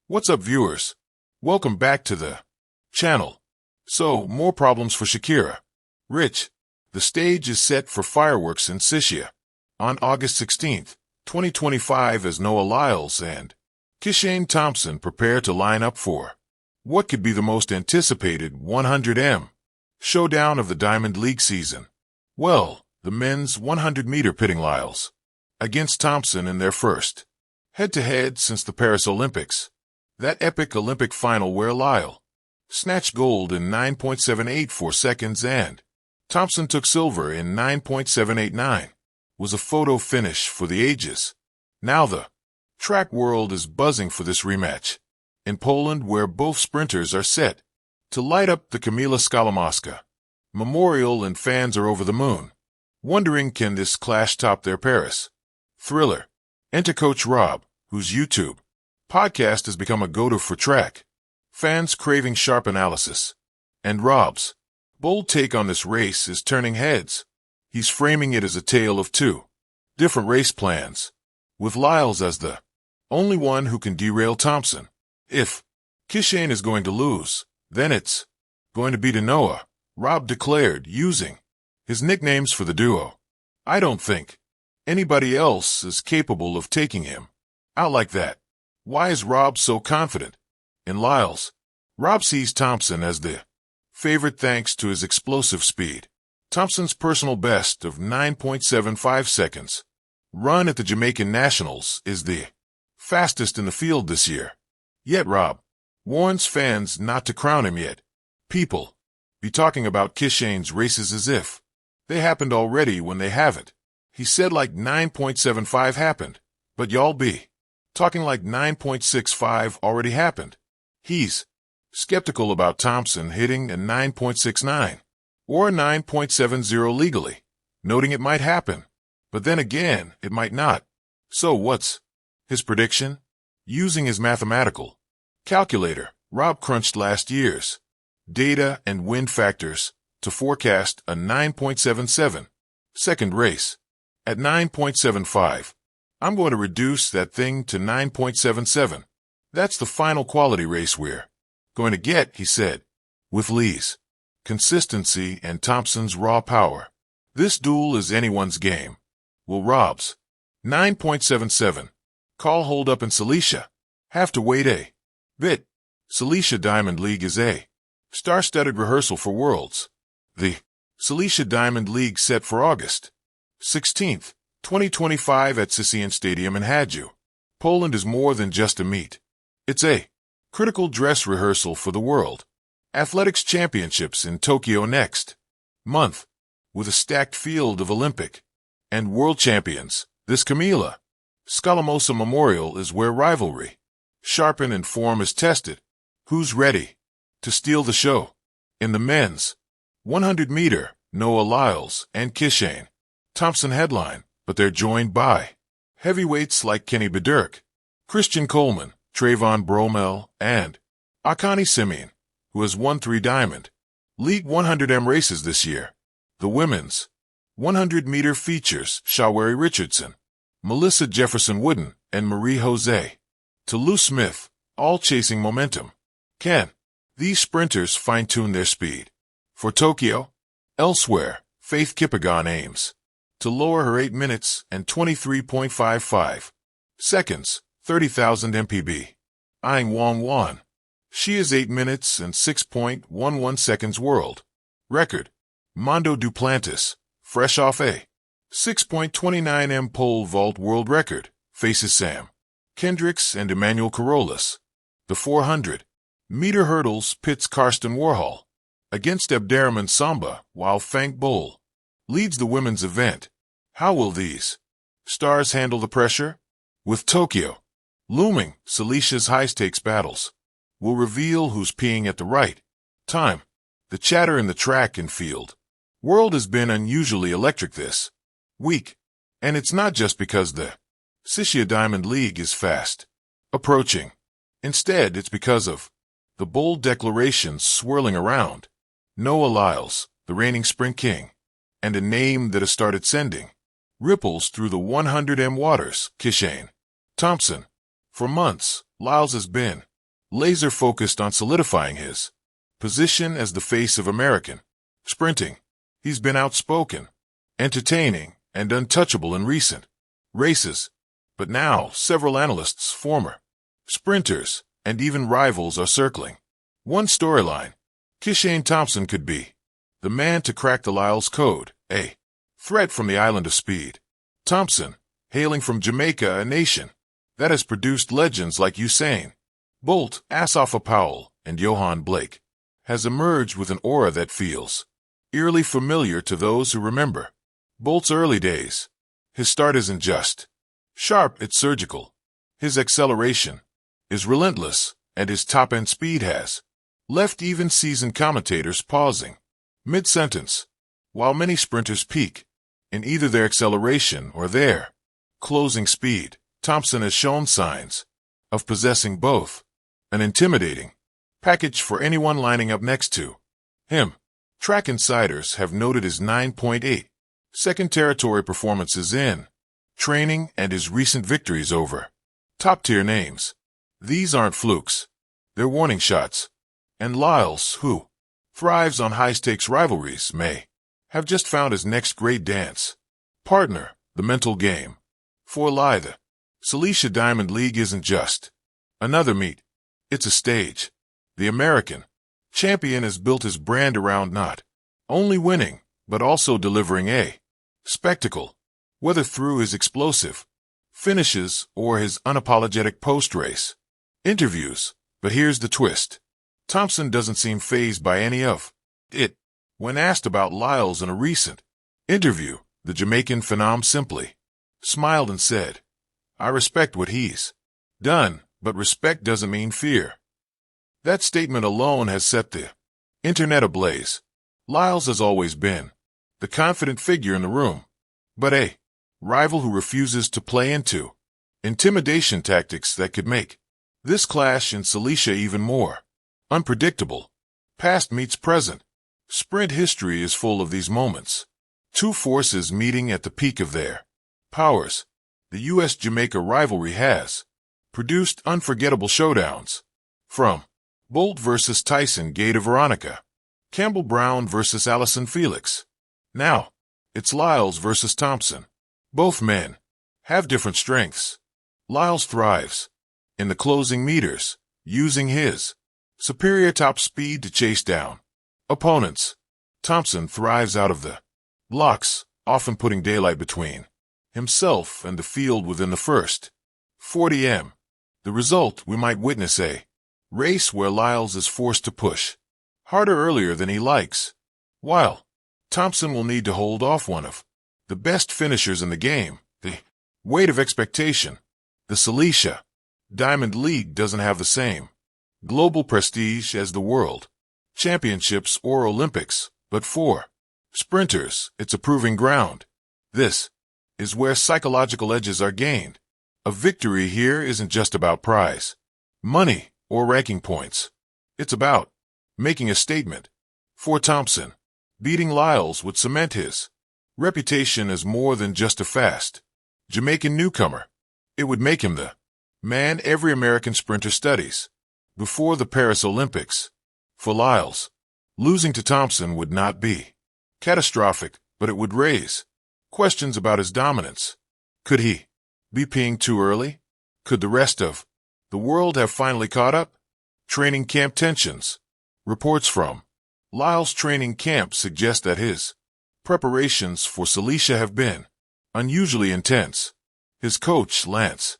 What's up, viewers? Welcome back to the channel. So, more problems for Shakira. Rich, the stage is set for fireworks in Silesia on August 16th, 2025 as Noah Lyles and Kishane Thompson prepare to line up for what could be the most anticipated 100m showdown of the Diamond League season. Well, the men's 100-meter pitting Lyles against Thompson in their first head-to-head since the Paris Olympics. That epic Olympic final where Lyles snatched gold in 9.784 seconds and Thompson took silver in 9.789 was a photo finish for the ages. Now the track world is buzzing for this rematch in Poland, where both sprinters are set to light up the Kamila Skałomowska Memorial, and fans are over the moon, wondering can this clash top their Paris thriller. Enter Coach Rob, whose YouTube podcast has become a go-to for track fans craving sharp analysis. And Rob's bold take on this race is turning heads. He's framing it as a tale of two different race plans, with Lyles as the only one who can derail Thompson. If Kishane is going to lose, then it's going to be to Noah, Rob declared, using his nicknames for the duo. I don't think anybody else is capable of taking him out like that. Why is Rob so confident in Lyles? Rob sees Thompson as the favorite thanks to his explosive speed. Thompson's personal best of 9.75 seconds run at the Jamaican Nationals is the fastest in the field this year. Yet Rob warns fans not to crown him yet. People be talking about Kishane's races as if they happened already when they haven't. He said like 9.75 happened, but y'all be talking like 9.65 already happened. He's skeptical about Thompson hitting a 9.69 or a 9.70 legally, noting it might happen, but then again, it might not. So what's his prediction? Using his mathematical calculator, Rob crunched last year's data and wind factors to forecast a 9.77 second race. At 9.75, I'm going to reduce that thing to 9.77. That's the final quality race we're going to get, he said. With Lee's consistency and Thompson's raw power, this duel is anyone's game. Will Rob's 9.77 call hold up in Silesia? Have to wait a bit. Silesia Diamond League is a star-studded rehearsal for Worlds. The Silesia Diamond League set for August 16th, 2025 at Silesia Stadium in Hadju, Poland is more than just a meet. It's a critical dress rehearsal for the World Athletics Championships in Tokyo next month. With a stacked field of Olympic and World Champions, this Kamila Skałomowska Memorial is where rivalry sharpen and form is tested. Who's ready to steal the show? In the men's 100-meter, Noah Lyles and Kishane Thompson headline, but they're joined by heavyweights like Kenny Bedurk, Christian Coleman, Trayvon Bromell, and Akani Simeon, who has won 3 Diamond League 100m races this year. The women's 100-meter features Shawari Richardson, Melissa Jefferson Wooden, and Marie-Jose Toulouse-Smith, all chasing momentum. Can these sprinters fine-tune their speed for Tokyo? Elsewhere, Faith Kipyegon aims to lower her 8 minutes and 23.55 seconds, 30,000 mpb. Eyeing Wong Wan. She is 8 minutes and 6.11 seconds world record. Mondo Duplantis, fresh off a 6.29m pole vault world record, faces Sam Kendricks and Emmanuel Carolus. The 400-meter hurdles pits Karsten Warhol against Abderrahmane Samba, while Fank Bol leads the women's event. How will these stars handle the pressure? With Tokyo looming, Silesia's high-stakes battles will reveal who's peeing at the right time. The chatter in the track and field world has been unusually electric this week, and it's not just because the Silesia Diamond League is fast approaching. Instead, it's because of the bold declarations swirling around Noah Lyles, the reigning sprint king, and a name that has started sending ripples through the 100m waters, Kishane Thompson. For months, Lyles has been laser-focused on solidifying his position as the face of American sprinting. He's been outspoken, entertaining, and untouchable in recent races. But now, several analysts, former sprinters, and even rivals are circling one storyline. Kishane Thompson could be the man to crack the Lyles code, a threat from the island of speed. Thompson, hailing from Jamaica, a nation that has produced legends like Usain Bolt, Asafa Powell, and Johan Blake, has emerged with an aura that feels eerily familiar to those who remember Bolt's early days. His start isn't just sharp, it's surgical. His acceleration is relentless, and his top-end speed has left even seasoned commentators pausing mid-sentence. While many sprinters peak in either their acceleration or their closing speed, Thompson has shown signs of possessing both, an intimidating package for anyone lining up next to him. Track insiders have noted his 9.8 second territory performances in training and his recent victories over top-tier names. These aren't flukes, they're warning shots. And Lyles, who thrives on high-stakes rivalries, may have just found his next great dance partner. The mental game for Lyles, the Silesia Diamond League isn't just another meet, it's a stage. The American champion has built his brand around not only winning, but also delivering a spectacle, whether through his explosive finishes or his unapologetic post-race interviews. But here's the twist. Thompson doesn't seem fazed by any of it. When asked about Lyles in a recent interview, the Jamaican phenom simply smiled and said, "I respect what he's done, but respect doesn't mean fear." That statement alone has set the internet ablaze. Lyles has always been the confident figure in the room, but a rival who refuses to play into intimidation tactics that could make this clash in Silesia even more unpredictable. Past meets present. Sprint history is full of these moments. Two forces meeting at the peak of their powers. The U.S.-Jamaica rivalry has produced unforgettable showdowns. From Bolt versus Tyson Gator Veronica, Campbell Brown versus Allison Felix. Now, it's Lyles versus Thompson. Both men have different strengths. Lyles thrives in the closing meters, using his superior top speed to chase down opponents. Thompson thrives out of the blocks, often putting daylight between himself and the field within the first 40 m. The result, we might witness a race where Lyles is forced to push harder earlier than he likes, while Thompson will need to hold off one of the best finishers in the game. The weight of expectation. The Silesia Diamond League doesn't have the same global prestige as the World Championships or Olympics, but for sprinters, it's a proving ground. This is where psychological edges are gained. A victory here isn't just about prize money or ranking points. It's about making a statement. For Thompson, beating Lyles would cement his reputation as more than just a fast Jamaican newcomer. It would make him the man every American sprinter studies before the Paris Olympics. For Lyles, losing to Thompson would not be catastrophic, but it would raise questions about his dominance. Could he be peeing too early? Could the rest of the world have finally caught up? Training camp tensions. Reports from Lyles' training camp suggest that his preparations for Silesia have been unusually intense. His coach, Lance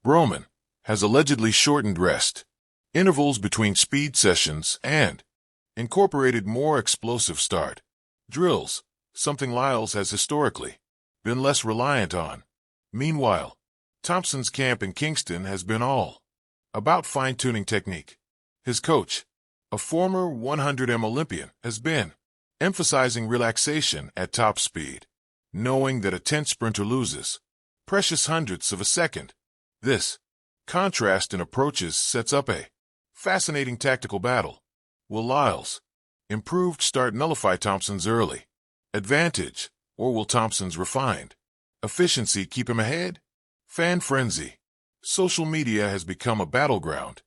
Broman, has allegedly shortened rest intervals between speed sessions and incorporated more explosive start drills, something Lyles has historically been less reliant on. Meanwhile, Thompson's camp in Kingston has been all about fine-tuning technique. His coach, a former 100m Olympian, has been emphasizing relaxation at top speed, knowing that a tense sprinter loses precious hundredths of a second. This contrast in approaches sets up a fascinating tactical battle. Will Lyles' improved start nullify Thompson's early advantage, or will Thompson's refined efficiency keep him ahead? Fan frenzy. Social media has become a battleground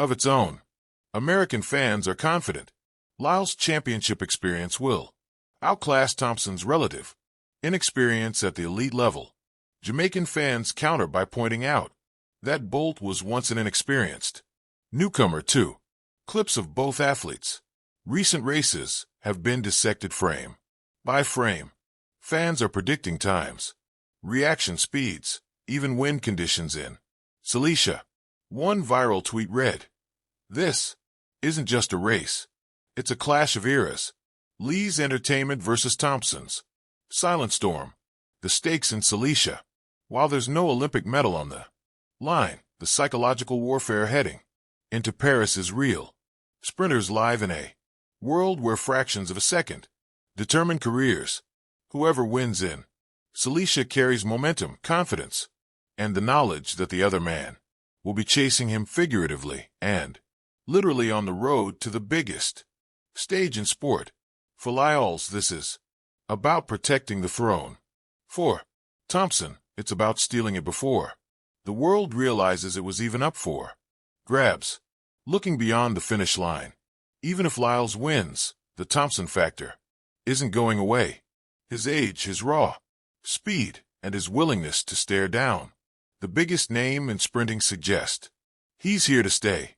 of its own. American fans are confident Lyles' championship experience will outclass Thompson's relative inexperience at the elite level. Jamaican fans counter by pointing out that Bolt was once an inexperienced newcomer too. Clips of both athletes' recent races have been dissected frame by frame. Fans are predicting times, reaction speeds, even wind conditions in Silesia. One viral tweet read, "This isn't just a race. It's a clash of eras. Lee's entertainment versus Thompson's silent storm. The stakes in Silesia. While there's no Olympic medal on the line, the psychological warfare heading into Paris is real. Sprinters live in a world where fractions of a second determine careers. Whoever wins in Silesia carries momentum, confidence, and the knowledge that the other man will be chasing him figuratively and literally on the road to the biggest stage in sport. For Lyles, this is about protecting the throne. For Thompson, it's about stealing it before the world realizes it was even up for grabs. Looking beyond the finish line, even if Lyles wins, the Thompson factor isn't going away. His age, his raw speed, and his willingness to stare down the biggest name in sprinting suggest he's here to stay.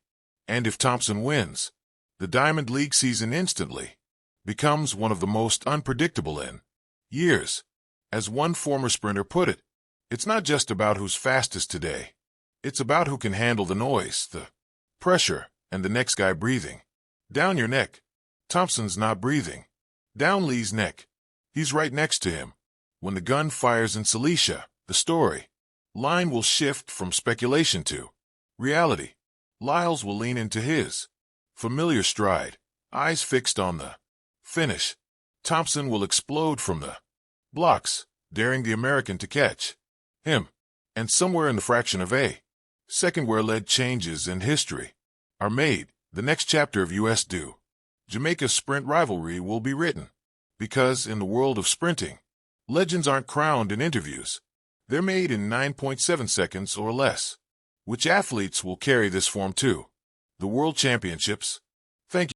And if Thompson wins, the Diamond League season instantly becomes one of the most unpredictable in years. As one former sprinter put it, it's not just about who's fastest today. It's about who can handle the noise, the pressure, and the next guy breathing down your neck. Thompson's not breathing down Lee's neck. He's right next to him. When the gun fires in Silesia, the story line will shift from speculation to reality. Lyles will lean into his familiar stride, eyes fixed on the finish. Thompson will explode from the blocks, daring the American to catch him. And somewhere in the fraction of a second where lead changes in history are made, the next chapter of U.S. Jamaica's sprint rivalry will be written. Because in the world of sprinting, legends aren't crowned in interviews. They're made in 9.7 seconds or less. Which athletes will carry this form to the World Championships?